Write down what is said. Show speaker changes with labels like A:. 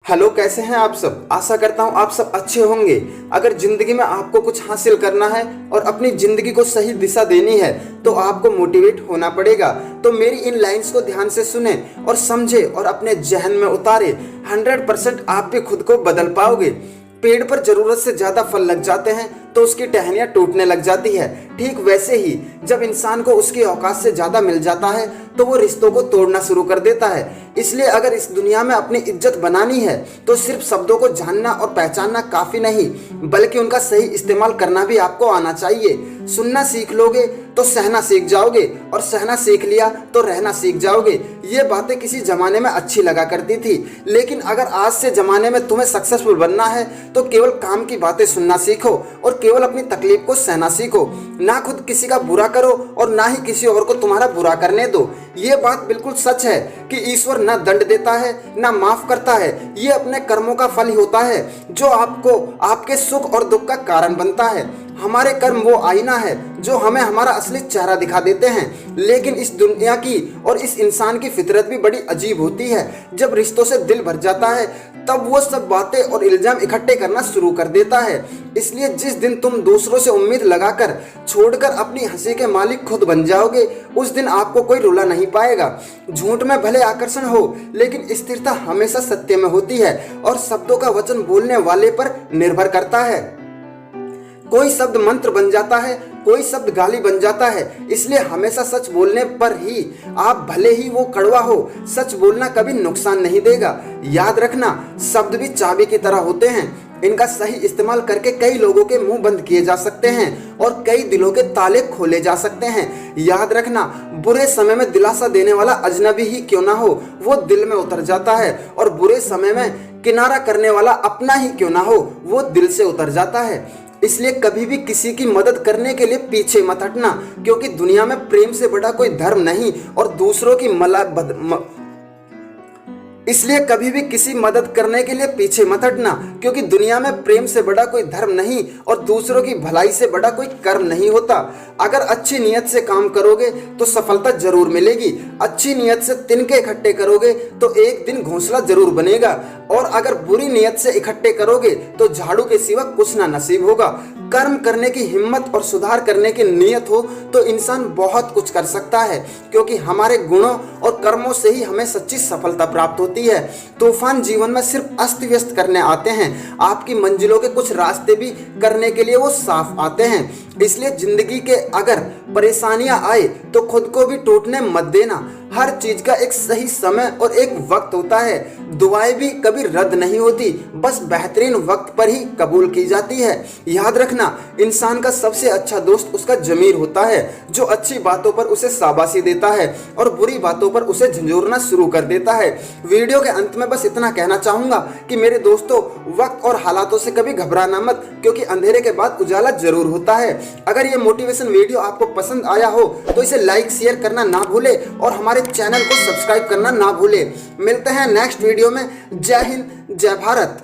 A: Hello, कैसे हैं आप सब। आशा करता हूं आप सब अच्छे होंगे। अगर जिंदगी में आपको कुछ हासिल करना है और अपनी जिंदगी को सही दिशा देनी है तो आपको मोटिवेट होना पड़ेगा। तो मेरी इन लाइंस को ध्यान से सुने और समझे और अपने जहन में उतारे। 100% आप भी खुद को बदल पाओगे। पेड़ पर जरूरत से ज्यादा फल लग जाते हैं तो उसकी टहनियां टूटने लग जाती है। ठीक वैसे ही जब इंसान को उसकी औकात से ज्यादा मिल जाता है तो वो रिश्तों को तोड़ना शुरू कर देता है। इसलिए अगर इस दुनिया में अपनी इज्जत बनानी है तो सिर्फ शब्दों को जानना और पहचानना काफी नहीं, बल्कि उनका सही इस्तेमाल करना भी आपको आना चाहिए। सुनना सीख लोगे तो सहना सीख जाओगे और सहना सीख लिया तो रहना सीख जाओगे। ये बातें किसी जमाने में अच्छी लगा करती थी, लेकिन अगर आज से जमाने में तुम्हें सक्सेसफुल बनना है तो केवल काम की बातें सुनना सीखो और केवल अपनी तकलीफ को सहना सीखो। ना खुद किसी का बुरा करो और ना ही किसी और को तुम्हारा बुरा करने दो। ये बात बिल्कुल सच है कि ईश्वर ना दंड देता है ना माफ करता है। ये अपने कर्मों का फल ही होता है जो आपको आपके सुख और दुख का कारण बनता है। हमारे कर्म वो आईना है जो हमें हमारा असली चेहरा दिखा देते हैं। लेकिन इस दुनिया की और इस इंसान की फितरत भी बड़ी अजीब होती है। जब रिश्तों से दिल भर जाता है तब वो सब बातें और इल्जाम इकट्ठे करना शुरू कर देता है। इसलिए जिस दिन तुम दूसरों से उम्मीद लगाकर छोड़कर अपनी हंसी के मालिक खुद बन जाओगे, उस दिन आपको कोई रुला नहीं पाएगा। झूठ में भले आकर्षण हो, लेकिन स्थिरता हमेशा सत्य में होती है और शब्दों का वचन बोलने वाले पर निर्भर करता है। कोई शब्द मंत्र बन जाता है, कोई शब्द गाली बन जाता है। इसलिए हमेशा सच बोलने पर ही, आप भले ही वो कड़वा हो, सच बोलना कभी नुकसान नहीं देगा। याद रखना, शब्द भी चाबी की तरह होते हैं। इनका सही इस्तेमाल करके कई लोगों के मुंह बंद किए जा सकते हैं और कई दिलों के ताले खोले जा सकते हैं। याद रखना, बुरे समय में दिलासा देने वाला अजनबी ही क्यों ना हो, वो दिल में उतर जाता है, और बुरे समय में किनारा करने वाला अपना ही क्यों ना हो, वो दिल से उतर जाता है। इसलिए कभी भी किसी की मदद करने के लिए पीछे मत हटना, क्योंकि दुनिया में प्रेम से बड़ा कोई धर्म नहीं और दूसरों की इसलिए कभी भी किसी मदद करने के लिए पीछे मत हटना, क्योंकि दुनिया में प्रेम से बड़ा कोई धर्म नहीं और दूसरों की भलाई से बड़ा कोई कर्म नहीं होता। अगर अच्छी नीयत से काम करोगे तो सफलता जरूर मिलेगी। अच्छी नीयत से तिनके इकट्ठे करोगे तो एक दिन घोंसला जरूर बनेगा, और अगर बुरी नीयत से इकट्ठे करोगे तो झाड़ू के सिवा कुछ ना नसीब होगा। कर्म करने की हिम्मत और सुधार करने की नीयत हो तो इंसान बहुत कुछ कर सकता है, क्योंकि हमारे गुणों और कर्मों से ही हमें सच्ची सफलता प्राप्त होती है। तूफान जीवन में सिर्फ अस्त व्यस्त करने आते हैं, आपकी मंजिलों के कुछ रास्ते भी करने के लिए वो साफ आते हैं। इसलिए जिंदगी के अगर परेशानियां आए तो खुद को भी टूटने मत देना। हर चीज का एक सही समय और एक वक्त होता है। दुआएं भी कभी रद्द नहीं होती, बस बेहतरीन वक्त पर ही कबूल की जाती है। याद रखना, इंसान का सबसे अच्छा दोस्त उसका जमीर होता है, जो अच्छी बातों पर उसे शाबाशी देता है और बुरी बातों पर उसे झंझोरना शुरू कर देता है। वीडियो के अंत में बस इतना कहना चाहूंगा कि मेरे दोस्तों, वक्त और हालातों से कभी घबराना मत, क्योंकि अंधेरे के बाद उजाला जरूर होता है। अगर ये मोटिवेशन वीडियो आपको पसंद आया हो तो इसे लाइक शेयर करना ना भूले और हमारे चैनल को सब्सक्राइब करना ना भूले। मिलते हैं नेक्स्ट वीडियो में। जय हिंद, जय भारत।